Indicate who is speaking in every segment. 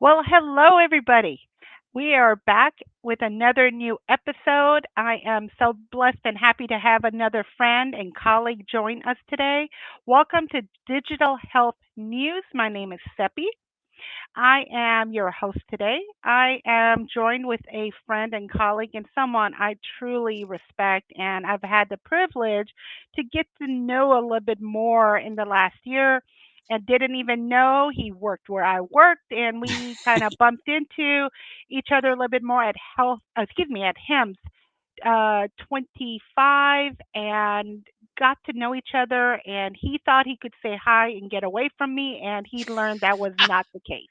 Speaker 1: Well, hello, everybody. We are back with another new episode. I am so blessed and happy to have another friend and colleague join us today. Welcome to Digital Health News. My name is Seppi. I am your host today. I am joined with a friend and colleague and someone I truly respect, and I've had the privilege to get to know a little bit more in the last year and didn't even know he worked where I worked, and we kind of bumped into each other a little bit more at at HIMSS 25 and got to know each other, and he thought he could say hi and get away from me, and he learned that was not the case.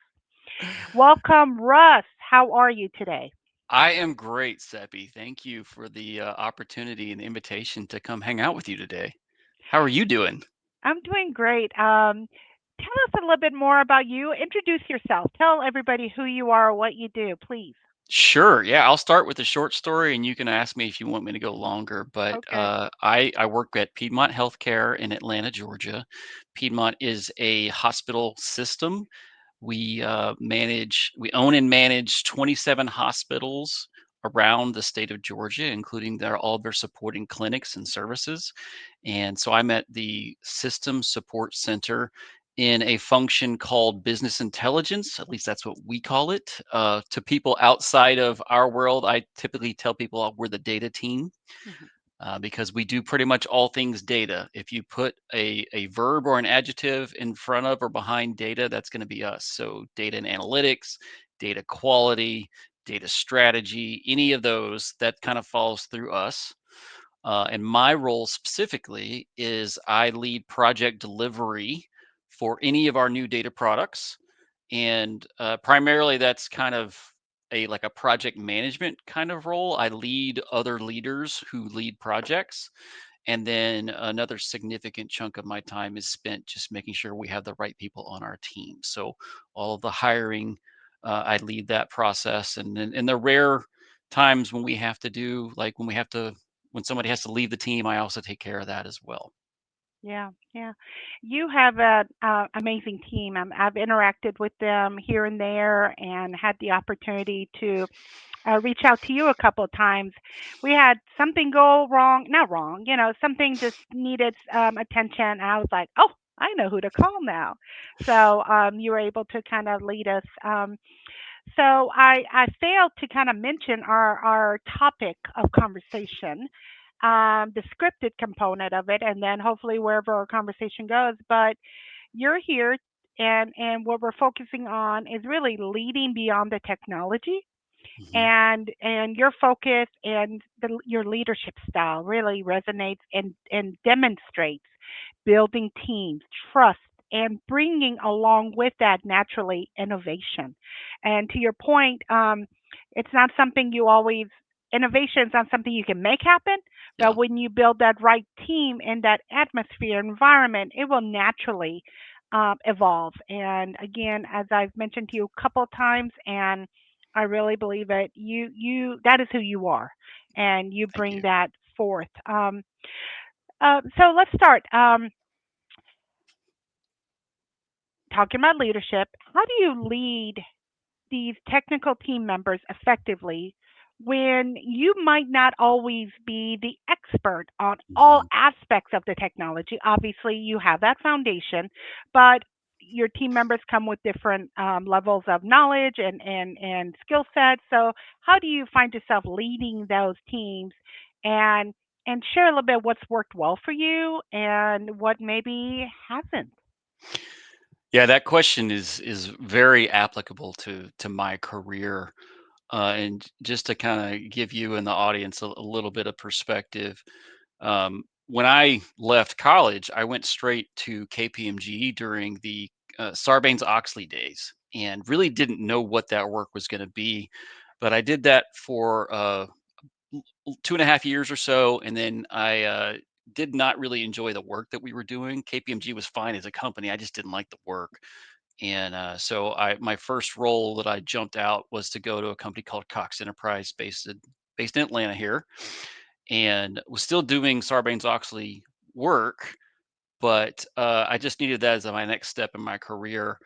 Speaker 1: Welcome, Russ. How are you today?
Speaker 2: I am great, Seppi. Thank you for the opportunity and invitation to come hang out with you today. How are you doing?
Speaker 1: I'm doing great. Tell us a little bit more about you. Introduce yourself. Tell everybody who you are, what you do, please.
Speaker 2: Sure. Yeah, I'll start with a short story, and you can ask me if you want me to go longer. But
Speaker 1: Okay.
Speaker 2: I work at Piedmont Healthcare in Atlanta, Georgia. Piedmont is a hospital system. We own and manage 27 hospitals around the state of Georgia, including all their supporting clinics and services. And so I'm at the System Support Center in a function called business intelligence. At least that's what we call it. To people outside of our world, I typically tell people we're the data team
Speaker 1: Mhm.
Speaker 2: because we do pretty much all things data. If you put a verb or an adjective in front of or behind data, that's going to be us. So, data and analytics, data quality, data strategy, any of those that kind of falls through us. And my role specifically is I lead project delivery for any of our new data products. And primarily that's kind of a project management kind of role. I lead other leaders who lead projects. And then another significant chunk of my time is spent just making sure we have the right people on our team. So all of the hiring, I lead that process. And then in the rare times when we have to do, like when somebody has to leave the team, I also take care of that as well.
Speaker 1: Yeah, yeah. You have an amazing team. I've interacted with them here and there and had the opportunity to reach out to you a couple of times. We had something go wrong, not wrong, something just needed attention. And I was like, oh, I know who to call now. So you were able to kind of lead us. So I failed to kind of mention our topic of conversation, the scripted component of it, and then hopefully wherever our conversation goes. But you're here, and what we're focusing on is really leading beyond the technology,
Speaker 2: Mhm.
Speaker 1: and your focus and your leadership style really resonates and demonstrates building teams, trust, and bringing along with that naturally innovation. And to your point, it's not something you always innovation is not something you can make happen, but
Speaker 2: Yeah.
Speaker 1: when you build that right team in that atmosphere environment, it will naturally evolve. And again, as I've mentioned to you a couple of times, and I really believe it. You that is who you are, and you
Speaker 2: Thank
Speaker 1: bring
Speaker 2: you.
Speaker 1: that forth. So let's start talking about leadership. How do you lead these technical team members effectively when you might not always be the expert on all
Speaker 2: Mhm.
Speaker 1: aspects of the technology? Obviously, you have that foundation, but your team members come with different levels of knowledge and skill sets. So, how do you find yourself leading those teams and share a little bit what's worked well for you and what maybe hasn't?
Speaker 2: Yeah, that question is very applicable to my career. And just to kind of give you and the audience a little bit of perspective, when I left college, I went straight to KPMG during the Sarbanes-Oxley days, and really didn't know what that work was going to be. But I did that for 2.5 years or so, and then I did not really enjoy the work that we were doing. KPMG was fine as a company, I just didn't like the work. And so my first role that I jumped out was to go to a company called Cox Enterprise based in Atlanta here, and was still doing Sarbanes-Oxley work, but I just needed that as my next step in my career.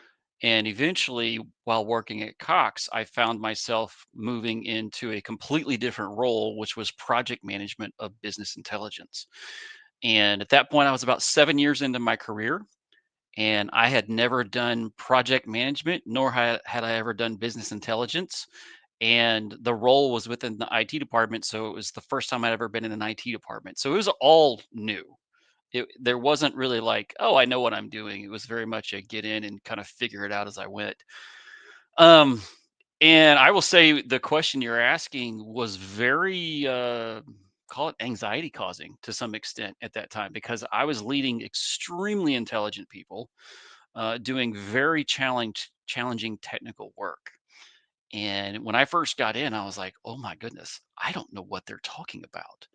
Speaker 2: And eventually, while working at Cox, I found myself moving into a completely different role, which was project management of business intelligence. And at that point, I was about 7 years into my career, and I had never done project management, nor had I ever done business intelligence. And the role was within the IT department, so it was the first time I'd ever been in an IT department. So it was all new. There wasn't really like, oh, I know what I'm doing. It was very much a get in and kind of figure it out as I went. Um, and I will say the question you're asking was very, call it anxiety causing to some extent at that time, because I was leading extremely intelligent people, doing very challenging technical work. And when I first got in, I was like, oh my goodness, I don't know what they're talking about.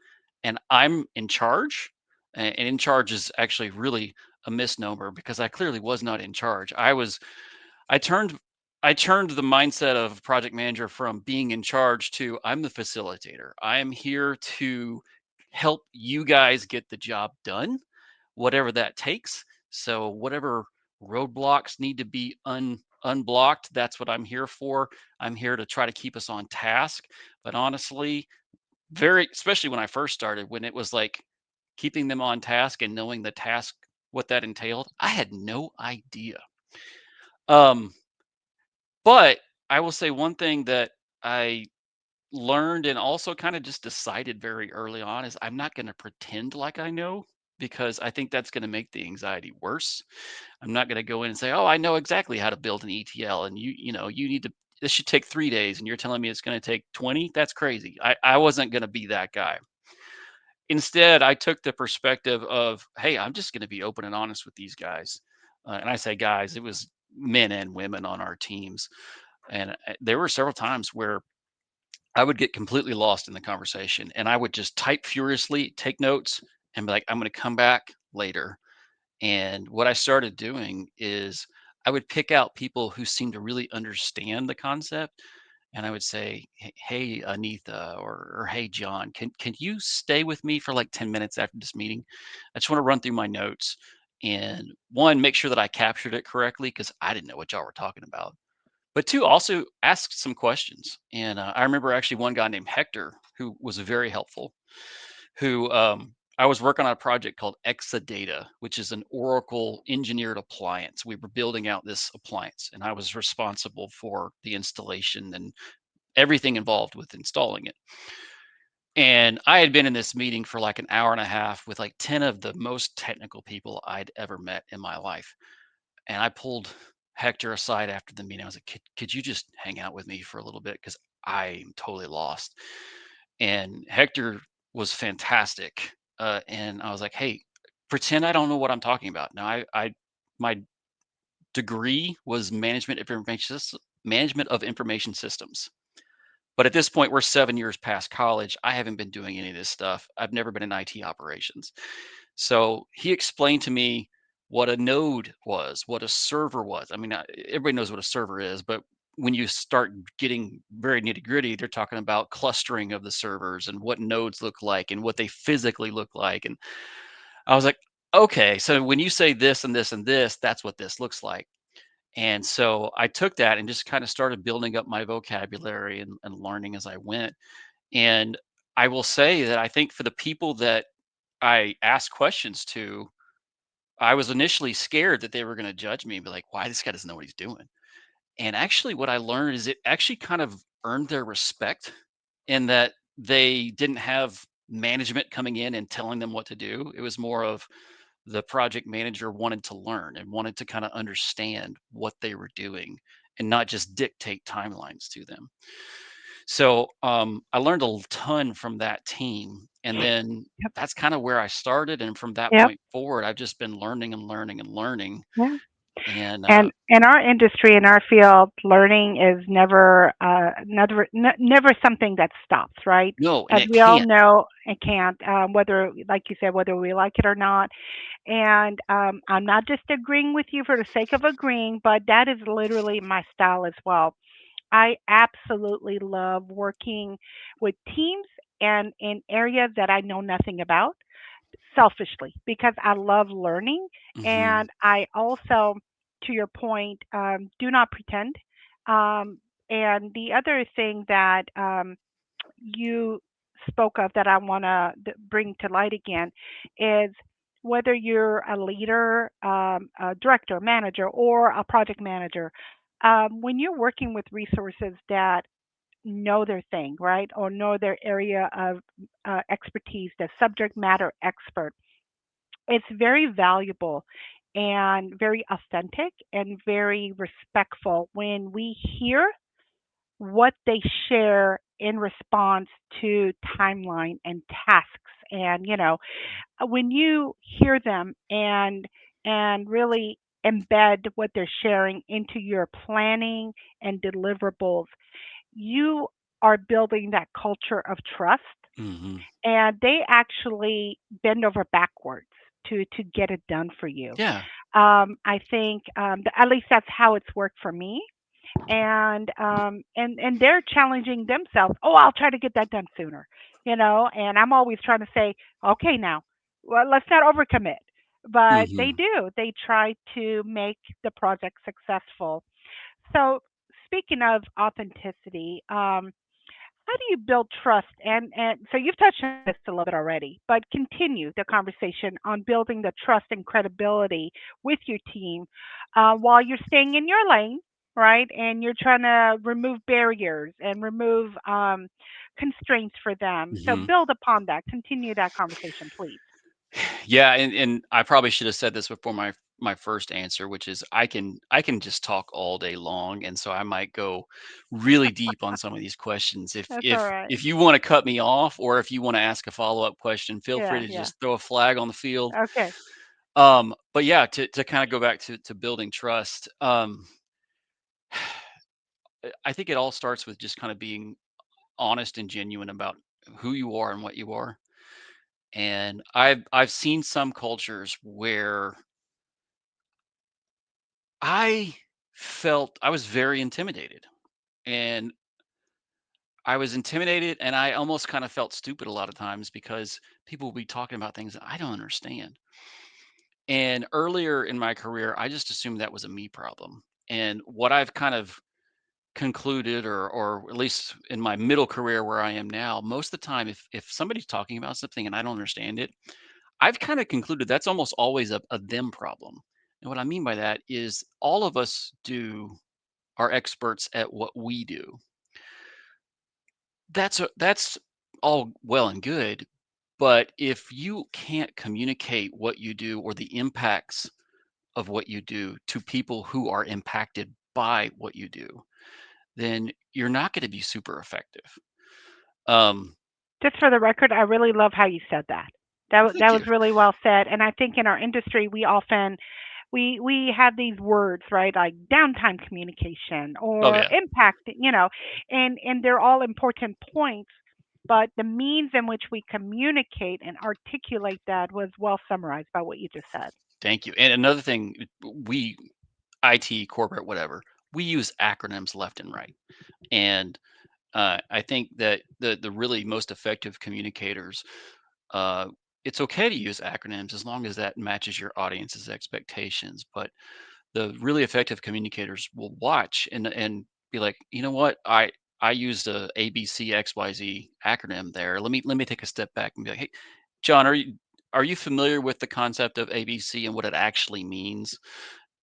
Speaker 2: And I'm in charge. And in charge is actually really a misnomer, because I clearly was not in charge. I turned I turned the mindset of project manager from being in charge to I'm the facilitator. I am here to help you guys get the job done, whatever that takes. So whatever roadblocks need to be unblocked, that's what I'm here for. I'm here to try to keep us on task. But honestly, very especially when I first started, when it was like keeping them on task and knowing the task, what that entailed, I had no idea. Um, but I will say one thing that I learned and also kind of just decided very early on is I'm not going to pretend like I know, because I think that's going to make the anxiety worse. I'm not going to go in and say, "Oh, I know exactly how to build an ETL and you need to this should take 3 days and you're telling me it's going to take 20?" That's crazy. I wasn't going to be that guy. Instead, I took the perspective of, "Hey, I'm just going to be open and honest with these guys." And I say guys, it was men and women on our teams. And there were several times where I would get completely lost in the conversation and I would just type furiously, take notes, and be like, I'm going to come back later. And what I started doing is I would pick out people who seemed to really understand the concept. And I would say, Hey, Anitha, or hey, John, can you stay with me for like 10 minutes after this meeting? I just want to run through my notes and one, make sure that I captured it correctly, because I didn't know what y'all were talking about. But two, also ask some questions. And I remember actually one guy named Hector who was very helpful, who I was working on a project called Exadata, which is an Oracle engineered appliance. We were building out this appliance, and I was responsible for the installation and everything involved with installing it. And I had been in this meeting for like an hour and a half with like 10 of the most technical people I'd ever met in my life. And I pulled Hector aside after the meeting. I was like, could you just hang out with me for a little bit? Because I'm totally lost. And Hector was fantastic. And I was like, hey, pretend I don't know what I'm talking about. Now, my degree was management of information systems. But at this point, we're 7 years past college. I haven't been doing any of this stuff. I've never been in IT operations. So he explained to me what a node was, what a server was. I mean, everybody knows what a server is, but when you start getting very nitty gritty, they're talking about clustering of the servers and what nodes look like and what they physically look like. And I was like, okay, so when you say this and this and this, that's what this looks like. And so I took that and just kind of started building up my vocabulary and learning as I went. And I will say that I think for the people that I asked questions to, I was initially scared that they were going to judge me and be like, why this guy doesn't know what he's doing. And actually, what I learned is it actually kind of earned their respect, in that they didn't have management coming in and telling them what to do. It was more of the project manager wanted to learn and wanted to kind of understand what they were doing and not just dictate timelines to them. So I learned a ton from that team. And then
Speaker 1: Yep.
Speaker 2: that's kind of where I started. And from that
Speaker 1: Yep.
Speaker 2: point forward, I've just been learning and learning and learning.
Speaker 1: Yeah.
Speaker 2: And
Speaker 1: And in our industry, in our field, learning is never something that stops, right?
Speaker 2: no, and
Speaker 1: As
Speaker 2: it
Speaker 1: we all
Speaker 2: can't.
Speaker 1: know, it can't. Whether, like you said, whether we like it or not. And I'm not just agreeing with you for the sake of agreeing, but that is literally my style as well. I absolutely love working with teams and in areas that I know nothing about, selfishly, because I love learning,
Speaker 2: Hmm.
Speaker 1: and I also to your point, do not pretend. Um, and the other thing that you spoke of that I want to bring to light again is whether you're a leader, a director, manager, or a project manager, when you're working with resources that know their thing, right, or know their area of expertise, the subject matter expert, it's very valuable and very authentic and very respectful when we hear what they share in response to timeline and tasks. And when you hear them and really embed what they're sharing into your planning and deliverables, you are building that culture of trust,
Speaker 2: Hmm.
Speaker 1: and they actually bend over backwards to get it done for you.
Speaker 2: Yeah.
Speaker 1: I think at least that's how it's worked for me, and they're challenging themselves. Oh, I'll try to get that done sooner, And I'm always trying to say, okay, now, well, let's not overcommit. But they
Speaker 2: Hmm.
Speaker 1: do. They try to make the project successful. So speaking of authenticity, how do you build trust? And so you've touched on this a little bit already, but continue the conversation on building the trust and credibility with your team while you're staying in your lane, right? And you're trying to remove barriers and remove constraints for them. So
Speaker 2: Hmm.
Speaker 1: build upon that. Continue that conversation, please.
Speaker 2: Yeah, and I probably should have said this before my first answer, which is I can just talk all day long, and so I might go really deep on some of these questions. If
Speaker 1: That's all
Speaker 2: if
Speaker 1: right.
Speaker 2: if you want to cut me off, or if you want to ask a follow-up question, feel free
Speaker 1: Yeah,
Speaker 2: to
Speaker 1: yeah.
Speaker 2: just throw a flag on the field.
Speaker 1: Okay.
Speaker 2: But yeah, to kind of go back to building trust, I think it all starts with just kind of being honest and genuine about who you are and what you are. And I've seen some cultures where I felt I was very intimidated, and I was intimidated, and I almost kind of felt stupid a lot of times because people would be talking about things that I don't understand. And earlier in my career, I just assumed that was a me problem. And what I've kind of concluded, or at least in my middle career where I am now, most of the time, if somebody's talking about something and I don't understand it, I've kind of concluded that's almost always a them problem. And what I mean by that is all of us are experts at what we do. That's all well and good, but if you can't communicate what you do or the impacts of what you do to people who are impacted by what you do, then you're not going to be super effective. Um,
Speaker 1: Just for the record, I really love how you said that.
Speaker 2: well,
Speaker 1: That
Speaker 2: thank you.
Speaker 1: was really well said. And I think in our industry, we often we have these words, right, like downtime communication
Speaker 2: Oh
Speaker 1: or
Speaker 2: yeah,
Speaker 1: impact, and they're all important points. But the means in which we communicate and articulate that was well summarized by what you just said.
Speaker 2: thank you. And another thing, we IT corporate whatever, we use acronyms left and right, and I think that the really most effective communicators, uh, it's okay to use acronyms as long as that matches your audience's expectations. But the really effective communicators will watch and be like, you know what, I used a ABC XYZ acronym there. Let me take a step back and be like, hey, John, are you familiar with the concept of ABC and what it actually means?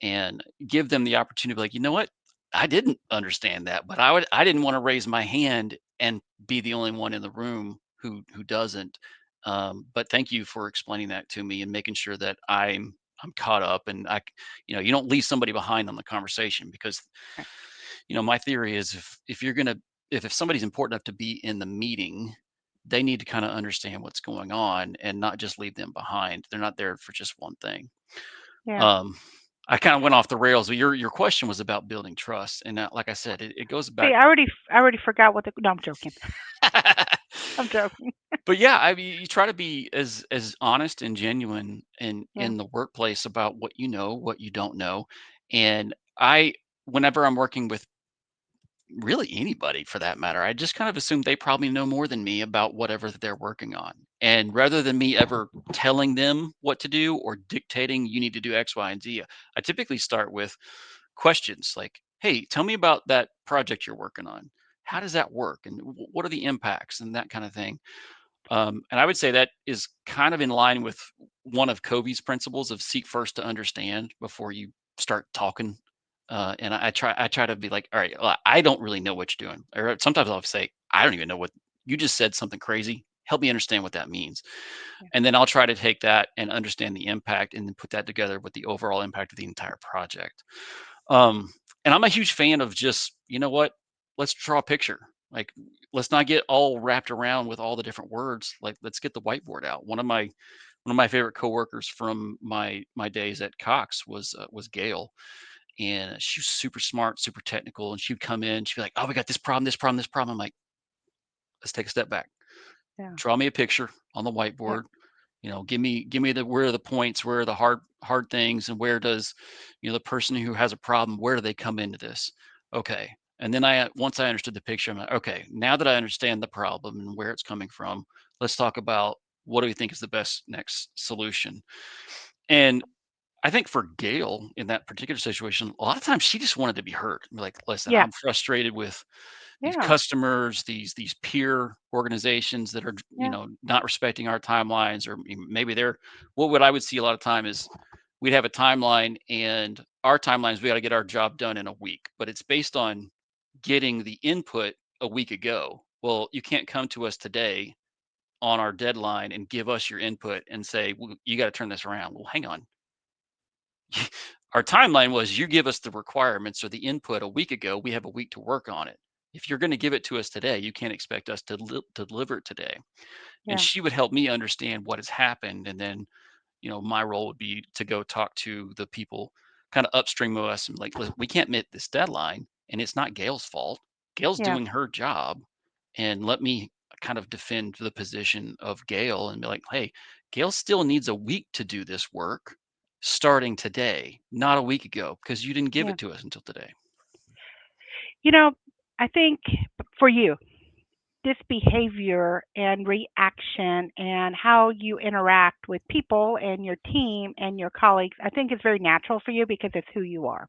Speaker 2: And give them the opportunity to be like, you know what? I didn't understand that, but I didn't want to raise my hand and be the only one in the room who doesn't. But thank you for explaining that to me and making sure that I'm caught up, and you don't leave somebody behind on the conversation, because my theory is if you're gonna if somebody's important enough to be in the meeting, they need to kind of understand what's going on and not just leave them behind. They're not there for just one thing.
Speaker 1: Yeah.
Speaker 2: um, I kind of went off the rails, but your question was about building trust, and like I said, it goes
Speaker 1: See,
Speaker 2: back.
Speaker 1: I already forgot what the. No, I'm joking. I'm joking.
Speaker 2: But yeah, I mean, you try to be as honest and genuine
Speaker 1: Yeah.
Speaker 2: in the workplace about what you know, what you don't know, and I whenever I'm working with really anybody for that matter. I just kind of assume they probably know more than me about whatever that they're working on. And rather than me ever telling them what to do or dictating, you need to do X, Y, and Z, I typically start with questions like, hey, tell me about that project you're working on. How does that work? And what are the impacts and that kind of thing? And I would say that is kind of in line with one of Covey's principles of seek first to understand before you start talking. And I try to be like, all right, I don't really know what you're doing. Or sometimes I'll say, I don't even know what you just said something crazy. Help me understand what that means.
Speaker 1: Yeah.
Speaker 2: And then I'll try to take that and understand the impact and then put that together with the overall impact of the entire project. Um, and I'm a huge fan of just, you know what? Let's draw a picture. Like, let's not get all wrapped around with all the different words. Like, let's get the whiteboard out. One of my favorite coworkers from my days at Cox was Gail, and she was super smart, super technical. And she'd come in, she'd be like, "Oh, we got this problem, this problem, this problem." I'm like, "Let's take a step back.
Speaker 1: Yeah.
Speaker 2: Draw me a picture on the
Speaker 1: Yeah.
Speaker 2: whiteboard. Give me the where are the points, where are the hard things, and where does, the person who has a problem, where do they come into this? Okay. And then once I understood the picture, I'm like, okay, now that I understand the problem and where it's coming from, let's talk about what do we think is the best next solution. And I think for Gail in that particular situation, a lot of times she just wanted to be heard. Be like, listen,
Speaker 1: Yeah.
Speaker 2: I'm frustrated with these
Speaker 1: Yeah.
Speaker 2: customers, these peer organizations that are,
Speaker 1: Yeah.
Speaker 2: not respecting our timelines, or maybe they're, what I would see a lot of time is we'd have a timeline, and our timelines, we got to get our job done in a week, but it's based on getting the input a week ago. Well, you can't come to us today on our deadline and give us your input and say, well, you got to turn this around. Well, hang on. Our timeline was you give us the requirements or the input a week ago. We have a week to work on it. If you're going to give it to us today, you can't expect us to deliver it today. And
Speaker 1: Yeah.
Speaker 2: she would help me understand what has happened. And then, my role would be to go talk to the people kind of upstream of us and like, "Listen, we can't meet this deadline. And it's not Gail's fault. Gail's
Speaker 1: Yeah.
Speaker 2: doing her job. And let me kind of defend the position of Gail and be like, hey, Gail still needs a week to do this work starting today, not a week ago, because you didn't give
Speaker 1: Yeah.
Speaker 2: it to us until today."
Speaker 1: You know, I think for you, this behavior and reaction and how you interact with people and your team and your colleagues, I think is very natural for you because it's who you are.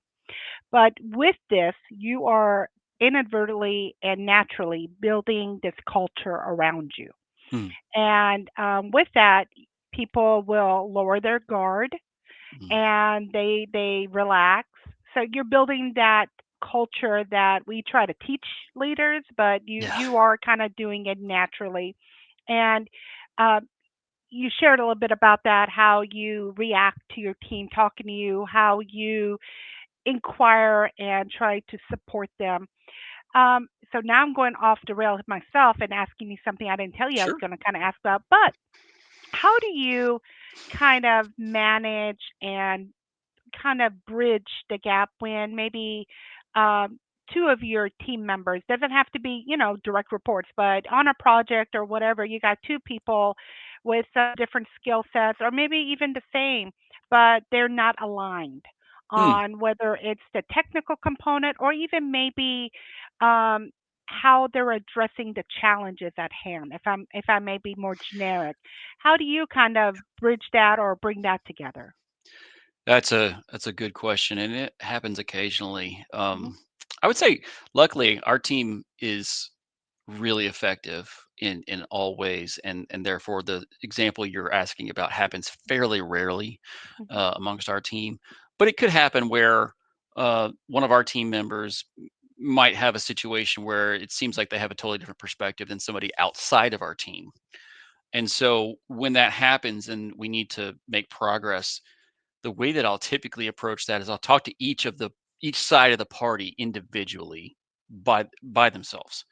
Speaker 1: But with this, you are inadvertently and naturally building this culture around you.
Speaker 2: Hmm.
Speaker 1: And with that, people will lower their guard
Speaker 2: Hmm.
Speaker 1: and they relax. So you're building that culture that we try to teach leaders, but you
Speaker 2: Yeah,
Speaker 1: you are kind of doing it naturally. And uh, you shared a little bit about that, how you react to your team talking to you, how you inquire and try to support them. So now I'm going off the rails myself and asking you something I didn't tell you I was
Speaker 2: sure.
Speaker 1: going to kind of ask about. But how do you kind of manage and kind of bridge the gap when maybe um, two of your team members doesn't have to be direct reports, but on a project or whatever, you got two people with different skill sets or maybe even the same, but they're not aligned
Speaker 2: Hmm.
Speaker 1: on whether it's the technical component or even maybe um, how they're addressing the challenges at hand. If I may be more generic, how do you kind of bridge that or bring that together?
Speaker 2: That's a good question, and it happens occasionally.
Speaker 1: Hmm.
Speaker 2: I would say, luckily, our team is really effective in all ways, and therefore the example you're asking about happens fairly rarely
Speaker 1: Hmm.
Speaker 2: amongst our team. But it could happen where one of our team members might have a situation where it seems like they have a totally different perspective than somebody outside of our team. And so when that happens and we need to make progress, the way that I'll typically approach that is I'll talk to each side of the party individually by themselves.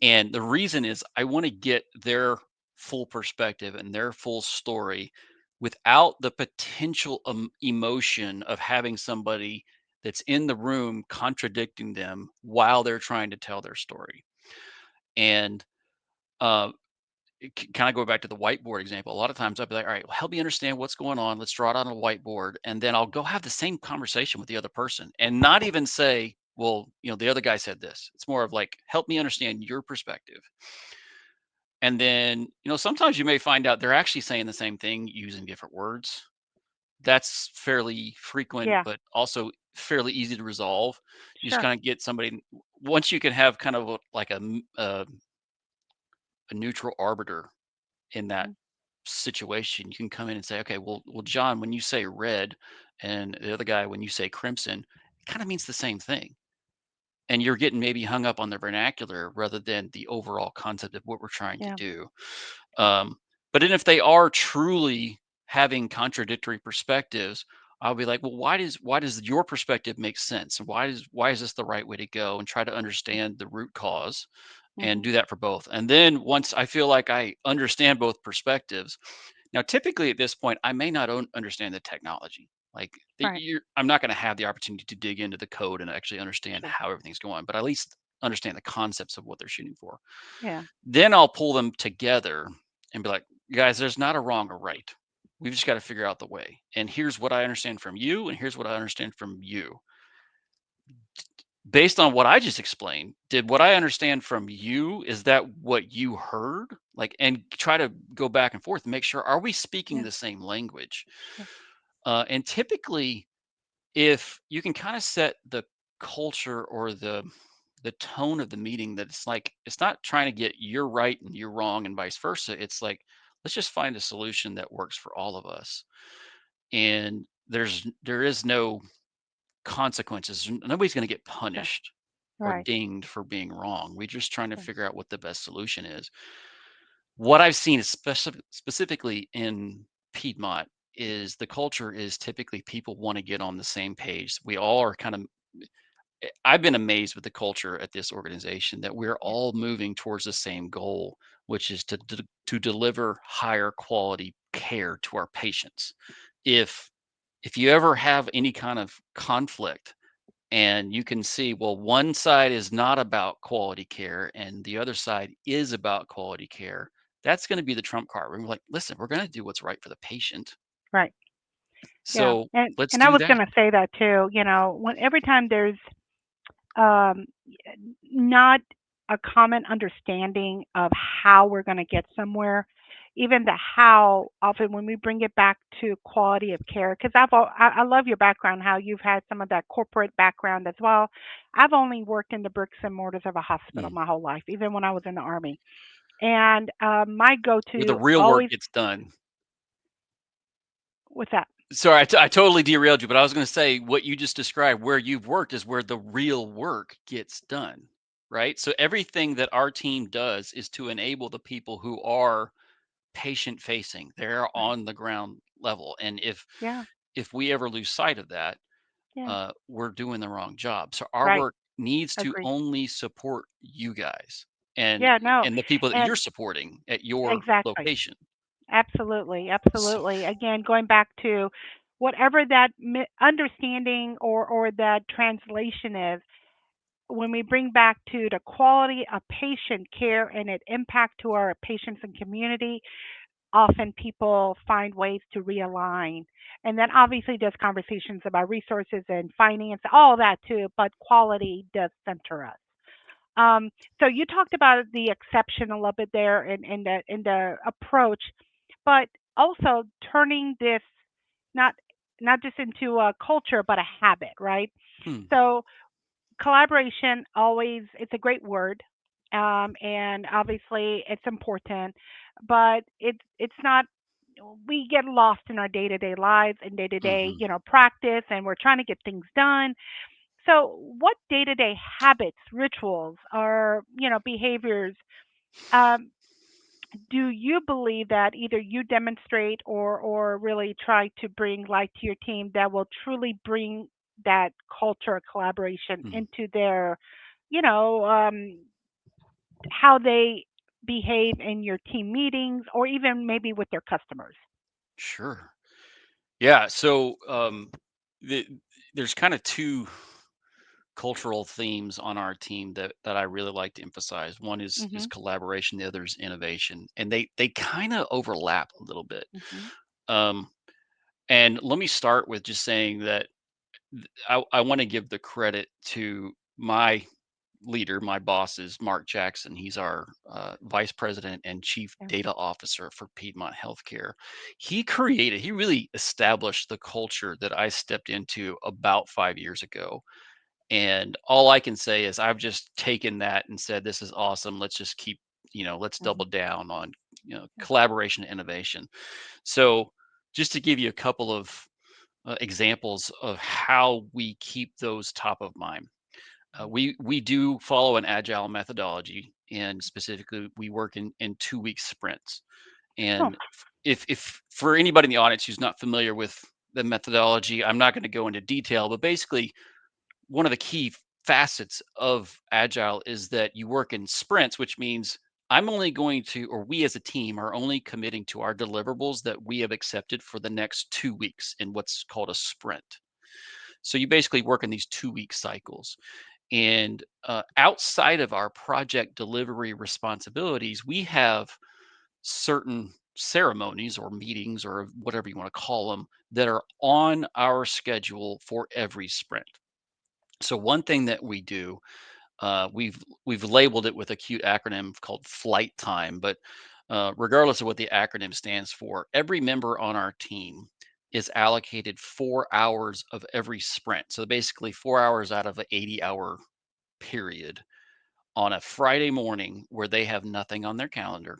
Speaker 2: And the reason is I want to get their full perspective and their full story without the potential emotion of having somebody that's in the room contradicting them while they're trying to tell their story. And uh, kind of go back to the whiteboard example. A lot of times I'll be like, all right, well, help me understand what's going on. Let's draw it on a whiteboard. And then I'll go have the same conversation with the other person and not even say, well, the other guy said this. It's more of like, help me understand your perspective. And then, sometimes you may find out they're actually saying the same thing using different words. That's fairly frequent,
Speaker 1: Yeah,
Speaker 2: but also fairly easy to resolve. You just
Speaker 1: sure.
Speaker 2: kind of get somebody, once you can have kind of like a neutral arbiter in that
Speaker 1: Mhm.
Speaker 2: situation, you can come in and say, okay, well, John, when you say red, and the other guy, when you say crimson, it kind of means the same thing. And you're getting maybe hung up on the vernacular rather than the overall concept of what we're trying to
Speaker 1: Yeah,
Speaker 2: do. Um, but then if they are truly having contradictory perspectives, I'll be like, well, why does your perspective make sense? And why is this the right way to go? And try to understand the root cause and
Speaker 1: mhm,
Speaker 2: do that for both. And then once I feel like I understand both perspectives, now typically at this point, I may not understand the technology. Like
Speaker 1: right,
Speaker 2: I'm not going to have the opportunity to dig into the code and actually understand
Speaker 1: sure,
Speaker 2: how everything's going, but at least understand the concepts of what they're shooting for.
Speaker 1: yeah,
Speaker 2: Then I'll pull them together and be like, guys, there's not a wrong or right. We've just got to figure out the way. And here's what I understand from you, and here's what I understand from you. Based on what I just explained, did what I understand from you, is that what you heard? Like, and try to go back and forth and make sure, are we speaking
Speaker 1: yeah,
Speaker 2: the same language?
Speaker 1: sure,
Speaker 2: And typically, if you can kind of set the culture or the tone of the meeting, that it's like, it's not trying to get you're right and you're wrong and vice versa. It's like, let's just find a solution that works for all of us. And there is no consequences. Nobody's going to get
Speaker 1: sure,
Speaker 2: punished or
Speaker 1: right,
Speaker 2: dinged for being wrong. We're just trying to
Speaker 1: sure,
Speaker 2: figure out what the best solution is. What I've seen, specifically in Piedmont, is the culture is typically people want to get on the same page. We all are kind of, I've been amazed with the culture at this organization, that we're
Speaker 1: yeah,
Speaker 2: all moving towards the same goal, which is to deliver higher quality care to our patients. If if you ever have any kind of conflict, and you can see, well, one side is not about quality care and the other side is about quality care, that's going to be the trump card. We're like, listen, we're going to do what's right for the patient,
Speaker 1: right, yeah,
Speaker 2: so
Speaker 1: and
Speaker 2: let's
Speaker 1: and I
Speaker 2: do
Speaker 1: was
Speaker 2: that.
Speaker 1: gonna say that too. When every time there's um, not a common understanding of how we're going to get somewhere. Even the how, often when we bring it back to quality of care, because I love your background, how you've had some of that corporate background as well. I've only worked in the bricks and mortars of a hospital
Speaker 2: Mm.
Speaker 1: my whole life, even when I was in the army. And my
Speaker 2: Where the
Speaker 1: go-to
Speaker 2: real work
Speaker 1: always
Speaker 2: gets done.
Speaker 1: with that.
Speaker 2: Sorry, I totally derailed you, but I was going to say, what you just described, where you've worked, is where the real work gets done, right? So everything that our team does is to enable the people who are patient facing. They're
Speaker 1: Right.
Speaker 2: on the ground level, and
Speaker 1: Yeah.
Speaker 2: if we ever lose sight of that,
Speaker 1: Yeah.
Speaker 2: we're doing the wrong job. So our
Speaker 1: Right.
Speaker 2: work needs to
Speaker 1: Agree.
Speaker 2: only support you guys and
Speaker 1: Yeah. No.
Speaker 2: and the people that you're
Speaker 1: And
Speaker 2: supporting at your
Speaker 1: exactly.
Speaker 2: location.
Speaker 1: Absolutely,
Speaker 2: So,
Speaker 1: absolutely. Again, going back to whatever that understanding or that translation is, when we bring back to the quality of patient care and its impact to our patients and community, often people find ways to realign. And then obviously there's conversations about resources and finance, all of that too, but quality does center us. Um, so you talked about the exception a little bit there in the approach, but also turning this not not just into a culture but a habit, right?
Speaker 2: hmm,
Speaker 1: So collaboration always it's a great word, and obviously it's important, but it's not. We get lost in our day-to-day lives and day-to-day
Speaker 2: hmm,
Speaker 1: practice, and we're trying to get things done. So, what day-to-day habits, rituals, or behaviors um, do you believe that either you demonstrate or really try to bring light to your team that will truly bring that culture of collaboration
Speaker 2: hmm.
Speaker 1: into their, you know, how they behave in your team meetings or even maybe with their customers?
Speaker 2: Sure. Yeah. So the, there's kind of two cultural themes on our team that I really like to emphasize. One is
Speaker 1: Mhm.
Speaker 2: collaboration, the other is innovation, and they kind of overlap a little bit.
Speaker 1: Mhm.
Speaker 2: Um, and let me start with just saying that I want to give the credit to my leader, my boss is Mark Jackson. He's our vice president and chief
Speaker 1: Yeah.
Speaker 2: data officer for Piedmont Healthcare. He really established the culture that I stepped into about 5 years ago. And all I can say is I've just taken that and said, this is awesome. Let's just keep, let's double
Speaker 1: Mhm.
Speaker 2: down on,
Speaker 1: Yeah.
Speaker 2: collaboration and innovation. So just to give you a couple of examples of how we keep those top of mind. We do follow an agile methodology, and specifically, we work in 2 week sprints.
Speaker 1: Oh,
Speaker 2: And if for anybody in the audience who's not familiar with the methodology, I'm not going to go into detail, but basically, one of the key facets of agile is that you work in sprints, which means I'm only going to, or we as a team are only committing to our deliverables that we have accepted for the next 2 weeks in what's called a sprint. So you basically work in these 2 week cycles. And outside of our project delivery responsibilities, we have certain ceremonies or meetings or whatever you want to call them that are on our schedule for every sprint. So one thing that we do, we've labeled it with a cute acronym called flight time, but regardless of what the acronym stands for, every member on our team is allocated 4 hours of every sprint. So basically 4 hours out of an 80-hour period on a Friday morning where they have nothing on their calendar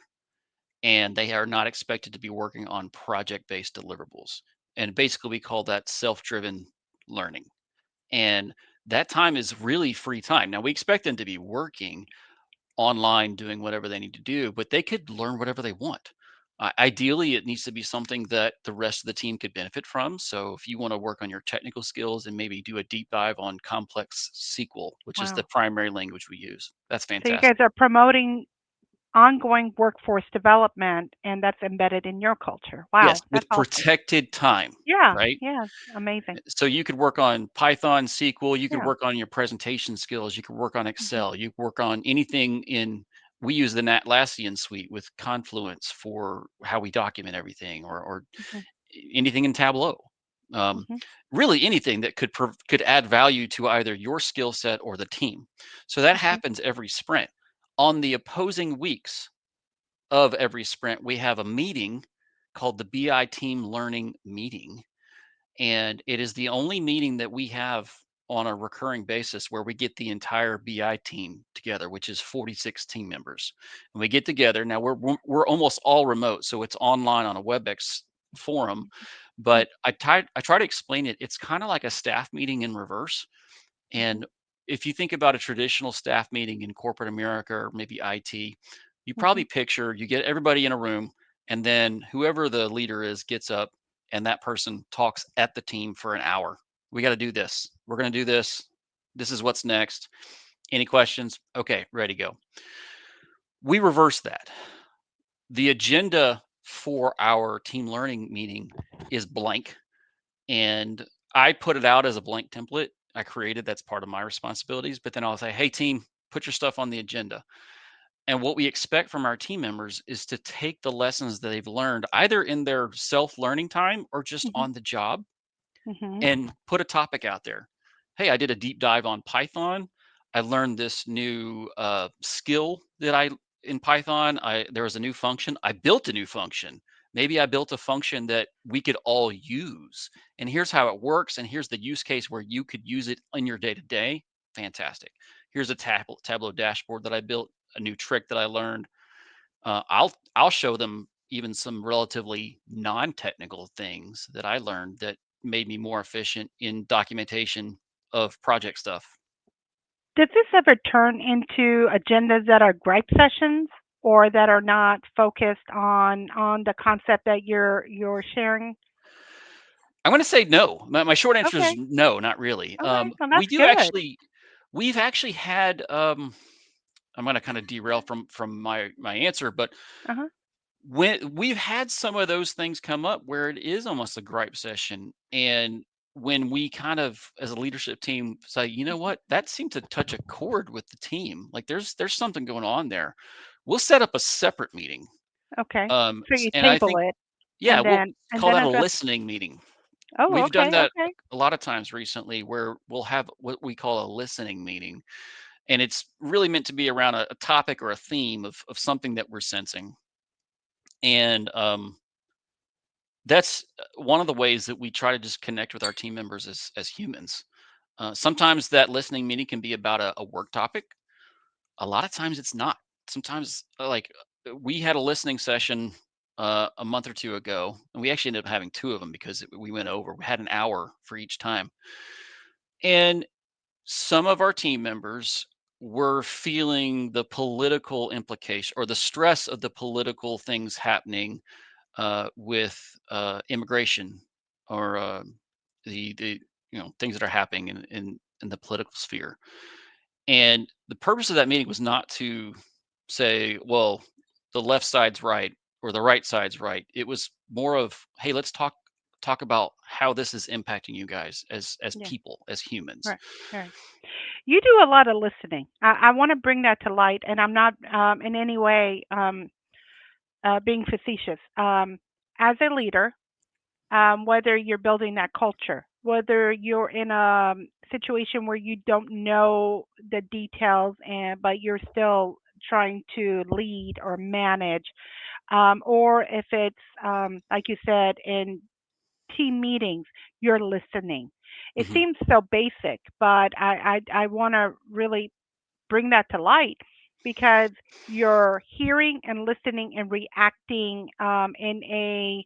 Speaker 2: and they are not expected to be working on project-based deliverables. And basically we call that self-driven learning. And that time is really free time. Now we expect them to be working online doing whatever they need to do, but they could learn whatever they want. Ideally, it needs to be something that the rest of the team could benefit from. So if you want to work on your technical skills and maybe do a deep dive on complex SQL, which is the
Speaker 1: wow.
Speaker 2: primary language we use, that's
Speaker 1: So you guys
Speaker 2: fantastic.
Speaker 1: are promoting ongoing workforce development, and that's embedded in your culture.
Speaker 2: Yes,
Speaker 1: Wow, that's
Speaker 2: with
Speaker 1: awesome.
Speaker 2: protected time,
Speaker 1: Yeah,
Speaker 2: right?
Speaker 1: yeah, amazing.
Speaker 2: So you could work on Python, SQL, you could
Speaker 1: Yeah.
Speaker 2: work on your presentation skills, you could work on
Speaker 1: Mhm,
Speaker 2: Excel, you could work on anything in we use the Atlassian suite with Confluence for how we document everything or
Speaker 1: mhm,
Speaker 2: anything in Tableau. Um,
Speaker 1: mhm,
Speaker 2: really anything that could add value to either your skill set or the team. So that
Speaker 1: mhm,
Speaker 2: happens every sprint. On the opposing weeks of every sprint, we have a meeting called the BI team learning meeting, and it is the only meeting that we have on a recurring basis where we get the entire BI team together, which is 46 team members. And we get together. Now we're almost all remote, so it's online on a WebEx forum.
Speaker 1: mhm,
Speaker 2: But I try to explain it. It's kind of like a staff meeting in reverse.
Speaker 1: mhm,
Speaker 2: And if you think about a traditional staff meeting in corporate America or maybe IT, you
Speaker 1: mhm.
Speaker 2: probably picture you get everybody in a room and then whoever the leader is gets up and that person talks at the team for an hour. We got to do this. We're going to do this. This is what's next. Any questions? Okay, ready, go. We reverse that. The agenda for our team learning meeting is blank. And I put it out as a blank template. I created that's part of my responsibilities. But then I'll say, hey, team, put your stuff on the agenda. And what we expect from our team members is to take the lessons that they've learned either in their self learning time or just
Speaker 1: Mhm,
Speaker 2: on the job
Speaker 1: mhm,
Speaker 2: and put a topic out there. Hey, I did a deep dive on Python. I learned this new skill that I in Python. There was a new function. I built a new function. Maybe I built a function that we could all use. And here's how it works. And here's the use case where you could use it in your day to day. Fantastic. Here's a Tableau dashboard that I built. A new trick that I learned. I'll show them even some relatively non-technical things that I learned that made me more efficient in documentation of project stuff.
Speaker 1: Does this ever turn into agendas that are gripe sessions or that are not focused on the concept that you're sharing?
Speaker 2: I'm going to say no. My short answer is
Speaker 1: Okay.
Speaker 2: no, not really.
Speaker 1: Okay. Well, that's good.
Speaker 2: We've actually had. I'm going to kind of derail from my answer, but
Speaker 1: Uh-huh.
Speaker 2: when we've had some of those things come up where it is almost a gripe session, and when we kind of as a leadership team say, you know what, that seemed to touch a chord with the team, like there's something going on there, we'll set up a separate meeting.
Speaker 1: Okay. So you
Speaker 2: And I
Speaker 1: table
Speaker 2: think,
Speaker 1: it
Speaker 2: yeah,
Speaker 1: and
Speaker 2: we'll
Speaker 1: then
Speaker 2: call that a
Speaker 1: address.
Speaker 2: listening meeting.
Speaker 1: Oh,
Speaker 2: We've done
Speaker 1: okay,
Speaker 2: that
Speaker 1: okay.
Speaker 2: a lot of times recently where we'll have what we call a listening meeting, and it's really meant to be around a topic or a theme of something that we're sensing. And that's one of the ways that we try to just connect with our team members as humans. Sometimes that listening meeting can be about a work topic. A lot of times it's not. Sometimes, we had a listening session a month or two ago, and we actually ended up having two of them because we went over. We had an hour for each time, and some of our team members were feeling the political implication or the stress of the political things happening with immigration or the things that are happening in the political sphere. And the purpose of that meeting was not to say, well, the left side's right or the right side's right. It was more of, hey, let's talk about how this is impacting you guys as
Speaker 1: Yeah,
Speaker 2: people, as humans.
Speaker 1: right, right. You do a lot of listening. I want to bring that to light, and I'm not in any way being facetious. As a leader, whether you're building that culture, whether you're in a situation where you don't know the details, and but you're still trying to lead or manage, or if it's like you said in team meetings, you're listening. It
Speaker 2: Hmm.
Speaker 1: seems so basic, but I want to really bring that to light because you're hearing and listening and reacting in a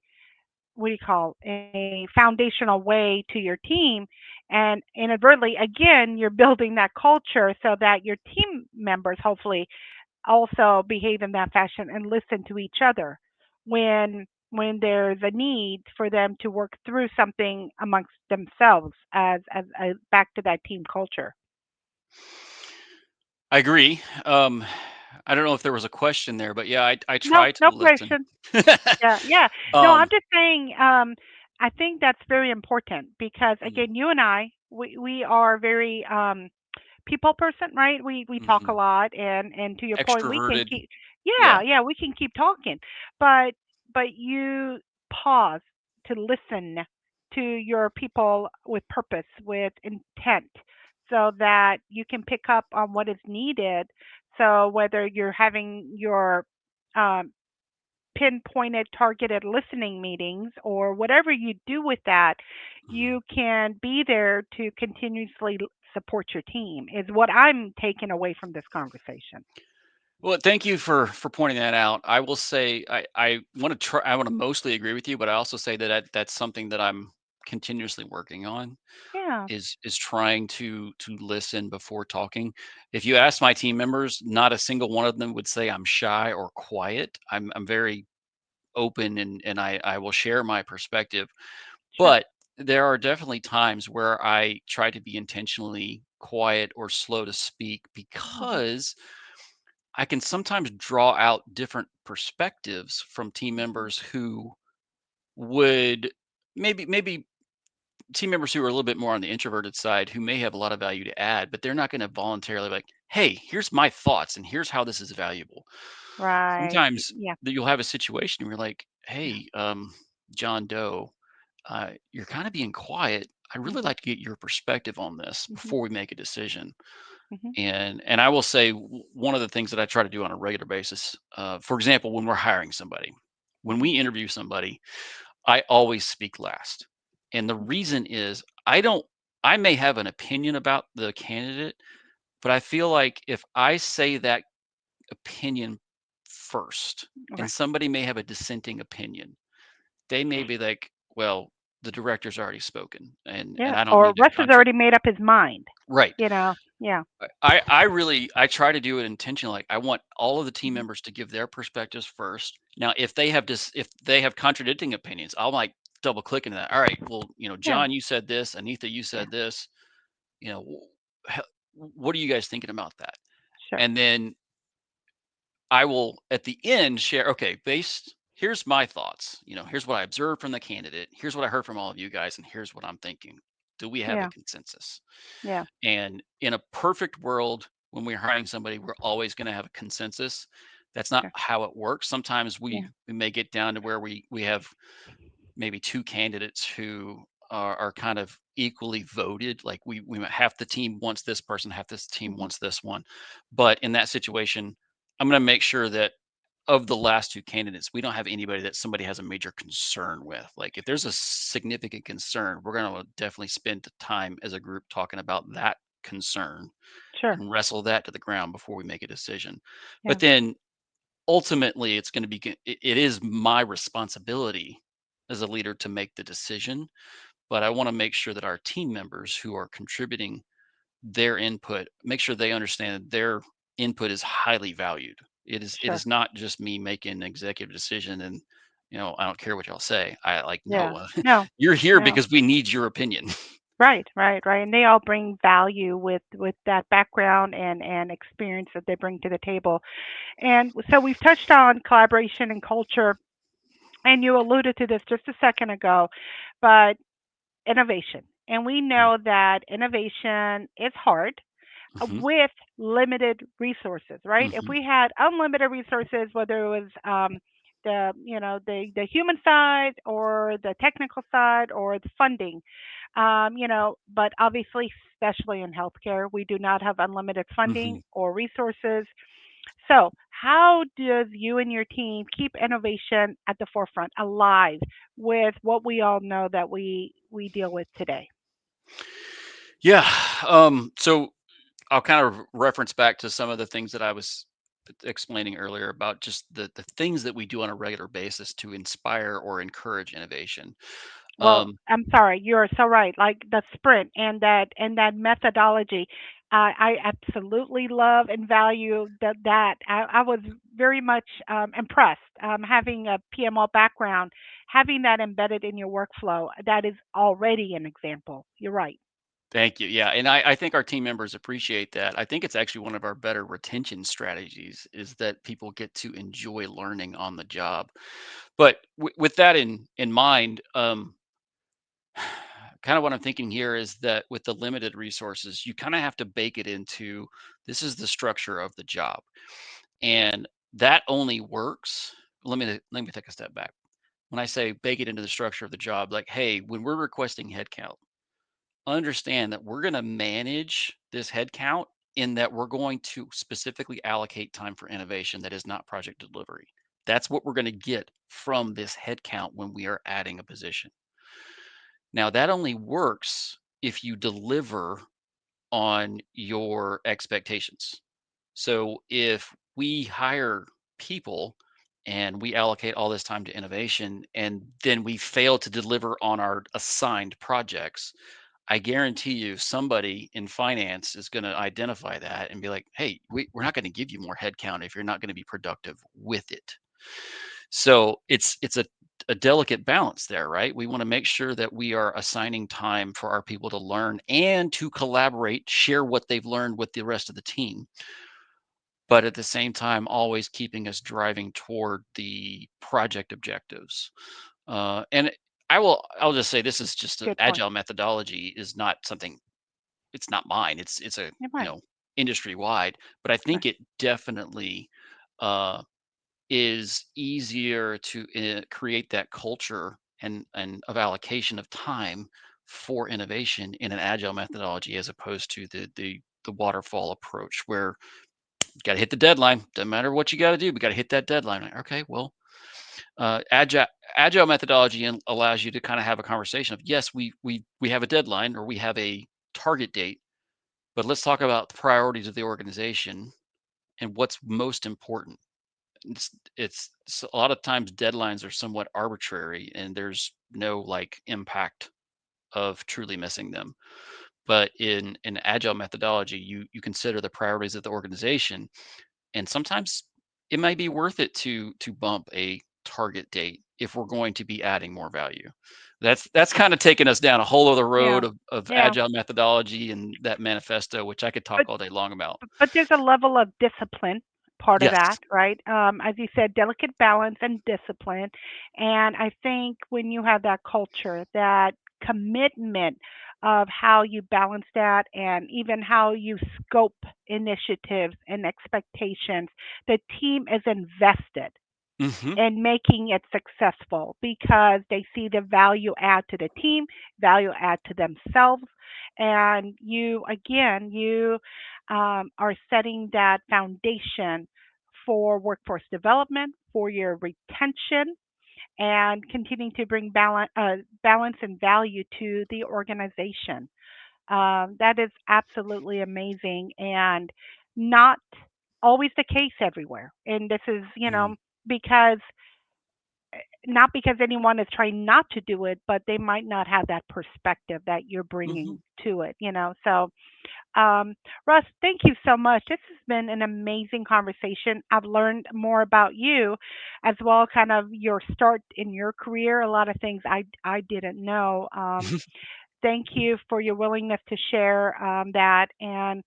Speaker 1: what do you call a foundational way to your team, and inadvertently again you're building that culture so that your team members hopefully also behave in that fashion and listen to each other when there's a need for them to work through something amongst themselves as back to that team culture.
Speaker 2: I agree. I don't know if there was a question there, but yeah, I
Speaker 1: No,
Speaker 2: try to
Speaker 1: no
Speaker 2: listen.
Speaker 1: question. Yeah, yeah. No, I'm
Speaker 2: um,
Speaker 1: just saying, I think that's very important because
Speaker 2: mm,
Speaker 1: again, you and I, we are very people person, right? We talk a
Speaker 2: mhm.
Speaker 1: lot, and to your point, we can
Speaker 2: Extroverted.
Speaker 1: keep,
Speaker 2: Yeah.
Speaker 1: yeah, yeah, we can keep talking, but you pause to listen to your people with purpose, with intent, so that you can pick up on what is needed. So whether you're having your um, pinpointed, targeted listening meetings or whatever you do with that,
Speaker 2: Mhm.
Speaker 1: you can be there to continuously support your team, is what I'm taking away from this conversation.
Speaker 2: Well, thank you for pointing that out. I will say I want to try. I want to mostly agree with you, but I also say that's something that I'm continuously working on.
Speaker 1: Yeah.
Speaker 2: Is trying to listen before talking. If you ask my team members, not a single one of them would say I'm shy or quiet. I'm very open and I will share my perspective.
Speaker 1: Sure.
Speaker 2: But there are definitely times where I try to be intentionally quiet or slow to speak
Speaker 1: Hmm.
Speaker 2: because I can sometimes draw out different perspectives from team
Speaker 1: Hmm.
Speaker 2: members who would maybe team members who are a little bit more on the introverted side who may have a lot of value to add, but they're not going to voluntarily like, hey, here's my thoughts and here's how this is valuable.
Speaker 1: Right.
Speaker 2: Sometimes
Speaker 1: Yeah.
Speaker 2: that you'll have a situation where you're like,
Speaker 1: Yeah.
Speaker 2: hey, John Doe, you're kind of being quiet. I'd really
Speaker 1: Hmm.
Speaker 2: like to get your perspective on this
Speaker 1: Hmm.
Speaker 2: before we make a decision.
Speaker 1: Hmm.
Speaker 2: And I will say one of the things that I try to do on a regular basis, for example, when we're hiring somebody, when
Speaker 1: Hmm.
Speaker 2: we interview somebody, I always speak last. And the reason is I may have an opinion about the candidate, but I feel like if I say that opinion first and
Speaker 1: Right.
Speaker 2: somebody may have a dissenting opinion, they may be like, well, the director's already spoken and
Speaker 1: Yeah.
Speaker 2: I don't
Speaker 1: Or
Speaker 2: need to
Speaker 1: Russ has
Speaker 2: contradict.
Speaker 1: already made up his mind.
Speaker 2: Right.
Speaker 1: Yeah.
Speaker 2: I really I try to do it intentionally. Like I want all of the team
Speaker 1: Hmm.
Speaker 2: members to give their perspectives first. Now, if they have contradicting opinions, I'll like double click into that. All right, well,
Speaker 1: Yeah.
Speaker 2: John, you said this. Anita, you
Speaker 1: Yeah.
Speaker 2: said this. You know, what are you guys thinking about that?
Speaker 1: Sure.
Speaker 2: And then I will at the end share. Okay, based here's my thoughts. Here's what I observed from the candidate. Here's what I heard from all of you guys, and here's what I'm thinking. Do we have a
Speaker 1: Yeah.
Speaker 2: consensus?
Speaker 1: Yeah.
Speaker 2: And in a perfect world, when we're hiring somebody, we're always going to have a consensus. That's not
Speaker 1: Sure.
Speaker 2: how it works. Sometimes
Speaker 1: Yeah.
Speaker 2: we may get down to where we have maybe two candidates who are kind of equally voted. Like half the team wants this person, half this team
Speaker 1: Mhm.
Speaker 2: wants this one. But in that situation, I'm going to make sure that of the last two candidates, we don't have anybody that somebody has a major concern with. Like if there's a significant concern, we're going to definitely spend time as a group talking about that concern
Speaker 1: Sure.
Speaker 2: and wrestle that to the ground before we make a decision. But
Speaker 1: Yeah.
Speaker 2: then ultimately, it's going to be it is my responsibility as a leader to make the decision, but I want to make sure that our team members who are contributing their input, make sure they understand that their input is highly valued. It
Speaker 1: Sure.
Speaker 2: is not just me making an executive decision and I don't care what y'all say. I like
Speaker 1: Yeah.
Speaker 2: no,
Speaker 1: No.
Speaker 2: you're here
Speaker 1: No.
Speaker 2: because we need your opinion.
Speaker 1: Right, right, right. And they all bring value with that background and experience that they bring to the table. And so we've touched on collaboration and culture, and you alluded to this just a second ago, but innovation. And we know that innovation is hard
Speaker 2: Hmm.
Speaker 1: with limited resources, right? If
Speaker 2: Hmm.
Speaker 1: we had unlimited resources, whether it was the human side or the technical side or the funding, but obviously, especially in healthcare, we do not have unlimited funding
Speaker 2: Hmm.
Speaker 1: or resources. So, how does you and your team keep innovation at the forefront, alive with what we all know that we deal with today?
Speaker 2: Yeah. So I'll kind of reference back to some of the things that I was explaining earlier about just the things that we do on a regular basis to inspire or encourage innovation.
Speaker 1: Well,
Speaker 2: Um,
Speaker 1: I'm sorry, you're so right. Like the sprint and that methodology, I absolutely love and value that. I was very much impressed having a PMO background, having that embedded in your workflow. That is already an example. You're right.
Speaker 2: Thank you. Yeah, and I think our team members appreciate that. I think it's actually one of our better retention strategies is that people get to enjoy learning on the job. But with that in mind, kind of what I'm thinking here is that with the limited resources, you kind of have to bake it into this is the structure of the job, and that only works. Let me take a step back. When I say bake it into the structure of the job, like, hey, when we're requesting headcount, understand that we're going to manage this headcount in that we're going to specifically allocate time for innovation that is not project delivery. That's what we're going to get from this headcount when we are adding a position. Now, that only works if you deliver on your expectations. So if we hire people and we allocate all this time to innovation and then we fail to deliver on our assigned projects, I guarantee you somebody in finance is going to identify that and be like, hey, we're not going to give you more headcount if you're not going to be productive with it. So it's a delicate balance there, right? We want to make sure that we are assigning time for our people to learn and to collaborate, share what they've learned with the rest of the team, but at the same time, always keeping us driving toward the project objectives. And I'll just say this is just an
Speaker 1: Good point.
Speaker 2: agile methodology is not something it's not mine. It's a
Speaker 1: You're
Speaker 2: you
Speaker 1: right.
Speaker 2: know industry wide, but I
Speaker 1: Right.
Speaker 2: think it definitely uh, is easier to create that culture and of allocation of time for innovation in an agile methodology as opposed to the waterfall approach where you got to hit the deadline. Doesn't matter what you got to do, we got to hit that deadline. Like, okay, well, agile methodology allows you to kind of have a conversation of yes, we have a deadline or we have a target date, but let's talk about the priorities of the organization and what's most important. It's a lot of times deadlines are somewhat arbitrary and there's no like impact of truly missing them. But in an agile methodology, you consider the priorities of the organization, and sometimes it might be worth it to bump a target date if we're going to be adding more value. That's kind of taking us down a whole other
Speaker 1: Yeah.
Speaker 2: road of
Speaker 1: Yeah.
Speaker 2: agile methodology and that manifesto, which I could talk
Speaker 1: But
Speaker 2: all day long about.
Speaker 1: but there's a level of discipline part of
Speaker 2: Yes.
Speaker 1: that, right? As you said, delicate balance and discipline. And I think when you have that culture, that commitment of how you balance that and even how you scope initiatives and expectations, the team is invested.
Speaker 2: Mhm.
Speaker 1: and making it successful because they see the value add to the team, value add to themselves. And you, again, you are setting that foundation for workforce development, for your retention, and continuing to bring balance and value to the organization. That is absolutely amazing and not always the case everywhere. And this is,
Speaker 2: Mm.
Speaker 1: because not because anyone is trying not to do it, but they might not have that perspective that you're
Speaker 2: Mhm.
Speaker 1: bringing to it. So, Russ, thank you so much. This has been an amazing conversation. I've learned more about you as well, kind of your start in your career, a lot of things I didn't know. Thank you for your willingness to share that. And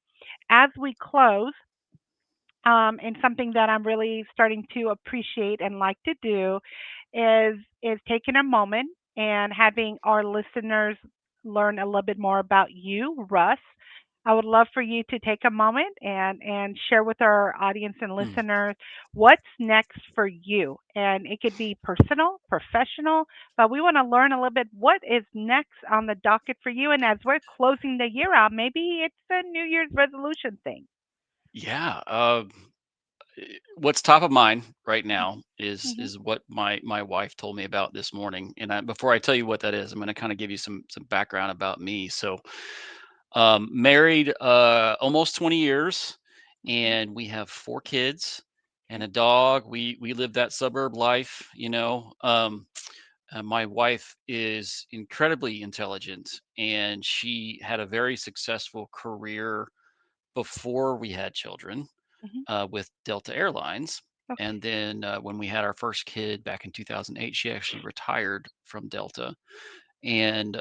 Speaker 1: as we close, and something that I'm really starting to appreciate and like to do is taking a moment and having our listeners learn a little bit more about you, Russ. I would love for you to take a moment and share with our audience and
Speaker 2: Mm.
Speaker 1: listeners what's next for you. And it could be personal, professional, but we want to learn a little bit what is next on the docket for you. And as we're closing the year out, maybe it's a New Year's resolution thing.
Speaker 2: Yeah. What's top of mind right
Speaker 1: Hmm.
Speaker 2: now is
Speaker 1: Hmm.
Speaker 2: what my wife told me about this morning. And before I tell you what that is, I'm going to kind of give you some background about me. So, married almost 20 years,
Speaker 1: Okay.
Speaker 2: and we have 4 kids and
Speaker 1: Okay.
Speaker 2: a dog. We live that suburb life, you know. My wife is incredibly intelligent, and she had a very successful career before we had children,
Speaker 1: Hmm.
Speaker 2: with Delta Airlines.
Speaker 1: Okay.
Speaker 2: And then when we had our first kid back in 2008, she actually retired from Delta. And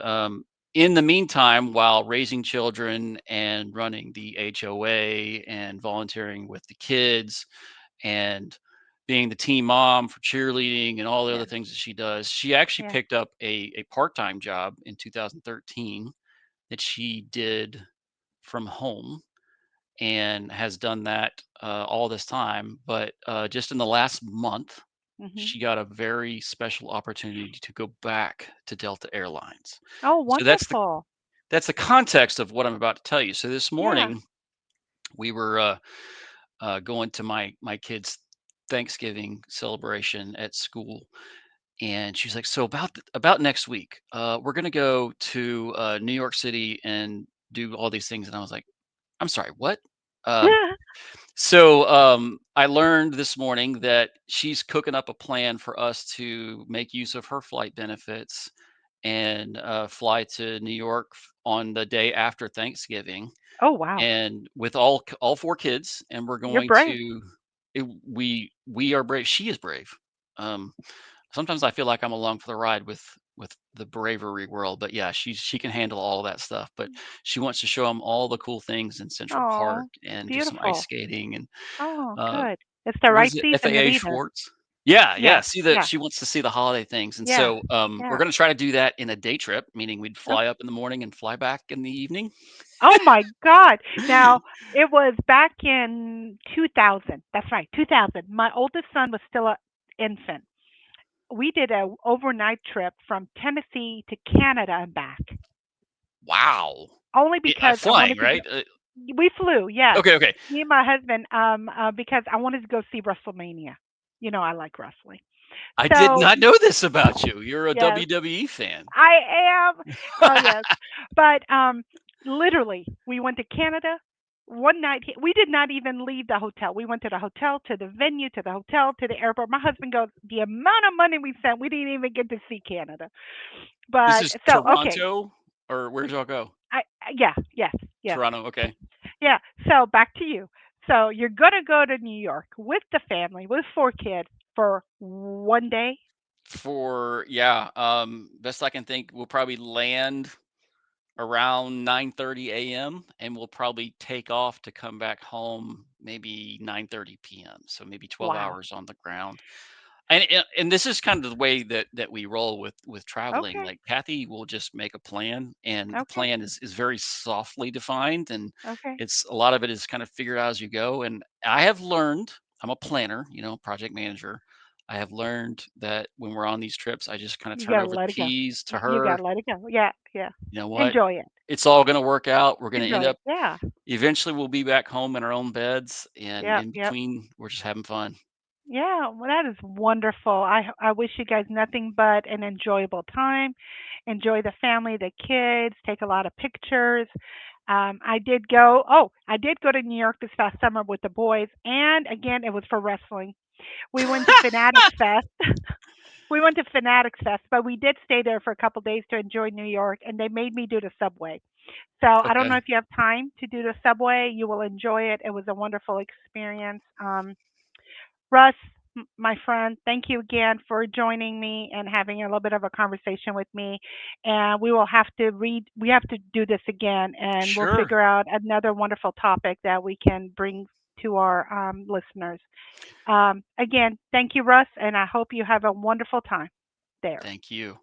Speaker 2: in the meantime, while raising children and running the HOA and volunteering with the kids and being the team mom for cheerleading and all the
Speaker 1: Yeah.
Speaker 2: other things that she does, she actually
Speaker 1: Yeah.
Speaker 2: picked up a part time job in 2013 that she did from home and has done that all this time. But just in the last month,
Speaker 1: Hmm.
Speaker 2: she got a very special opportunity to go back to Delta Airlines.
Speaker 1: Oh,
Speaker 2: So
Speaker 1: wonderful.
Speaker 2: that's the context of what I'm about to tell you. So this
Speaker 1: Yeah.
Speaker 2: morning we were going to my kids' Thanksgiving celebration at school, and she's like, "So about next week, we're gonna go to New York City and do all these things." And I was like, "I'm sorry, what?" Um, I learned this morning that she's cooking up a plan for us to make use of her flight benefits and fly to New York on the day after Thanksgiving,
Speaker 1: Oh, wow.
Speaker 2: and with all 4 kids, and we're
Speaker 1: You're
Speaker 2: going
Speaker 1: brave.
Speaker 2: to. We are brave. She is brave. Um, Sometimes I feel like I'm along for the ride with the bravery world, but yeah, she can handle all that stuff. But she wants to show them all the cool things in Central Park
Speaker 1: Oh,
Speaker 2: and do some ice
Speaker 1: beautiful.
Speaker 2: skating and
Speaker 1: Oh,
Speaker 2: uh,
Speaker 1: good. It's the
Speaker 2: what
Speaker 1: right
Speaker 2: is it?
Speaker 1: season to
Speaker 2: FAA
Speaker 1: be there.
Speaker 2: Schwartz? Yeah, yeah.
Speaker 1: Yes.
Speaker 2: See that
Speaker 1: Yeah.
Speaker 2: she wants to see the holiday things, and
Speaker 1: Yeah.
Speaker 2: so we're
Speaker 1: Yeah.
Speaker 2: going to try to do that in a day trip, meaning we'd fly
Speaker 1: Okay.
Speaker 2: up in the morning and fly back in the evening.
Speaker 1: Oh my God. Now, it was back in 2000. That's right, 2000. My oldest son was still an infant. We did a overnight trip from Tennessee to Canada and back.
Speaker 2: Wow.
Speaker 1: Only because I
Speaker 2: Flying,
Speaker 1: wanted to go.
Speaker 2: right?
Speaker 1: We flew, yes.
Speaker 2: Okay, okay.
Speaker 1: Me and my husband, because I wanted to go see WrestleMania. You know, I like wrestling.
Speaker 2: I did
Speaker 1: So,
Speaker 2: not know this about you. You're a
Speaker 1: yes,
Speaker 2: WWE fan.
Speaker 1: I am. Oh, yes. But literally, we went to Canada one night. We did not even leave the hotel. We went to the hotel, to the venue, to the hotel, to the airport. My husband goes, the amount of money we spent, we didn't even get to see Canada.
Speaker 2: This
Speaker 1: But
Speaker 2: is
Speaker 1: so, okay.
Speaker 2: Toronto, or where'd y'all go?
Speaker 1: Yeah, yes, yes.
Speaker 2: Toronto, okay.
Speaker 1: Yeah. So back to you. So you're gonna go to New York with the family, with 4 kids for one day.
Speaker 2: For yeah, best I can think, we'll probably land around 9:30 a.m. and we'll probably take off to come back home maybe 9:30 p.m. So maybe 12
Speaker 1: Wow.
Speaker 2: hours on the ground. And this is kind of the way that we roll with traveling.
Speaker 1: Okay.
Speaker 2: Like Kathy will just make a plan, and the
Speaker 1: Okay.
Speaker 2: plan is very softly defined, and
Speaker 1: Okay.
Speaker 2: it's a lot of it is kind of figured out as you go. And I have learned, I'm a planner, project manager. I have learned that when we're on these trips, I just kind of
Speaker 1: You
Speaker 2: turn
Speaker 1: gotta
Speaker 2: over the
Speaker 1: let it go.
Speaker 2: keys to
Speaker 1: You
Speaker 2: her.
Speaker 1: gotta let it go. Yeah, yeah.
Speaker 2: You know what?
Speaker 1: Enjoy it.
Speaker 2: It's all going to work out. We're going to end
Speaker 1: Enjoy it.
Speaker 2: up,
Speaker 1: Yeah.
Speaker 2: eventually, we'll be back home in our own beds. And
Speaker 1: Yep,
Speaker 2: in
Speaker 1: yep.
Speaker 2: between, we're just having fun.
Speaker 1: Yeah, well, that is wonderful. I wish you guys nothing but an enjoyable time. Enjoy the family, the kids, take a lot of pictures. I did go. Oh, I did go to New York this past summer with the boys, and again, it was for wrestling. We went to Fanatics Fest. We went to Fanatics Fest, but we did stay there for a couple days to enjoy New York, and they made me do the subway. So I don't know
Speaker 2: Okay.
Speaker 1: if you have time to do the subway. You will enjoy it. It was a wonderful experience. Russ, my friend, thank you again for joining me and having a little bit of a conversation with me. And we will have to read. We have to do this again, and we'll
Speaker 2: Sure.
Speaker 1: figure out another wonderful topic that we can bring to our listeners. Again, thank you, Russ, and I hope you have a wonderful time there.
Speaker 2: Thank you.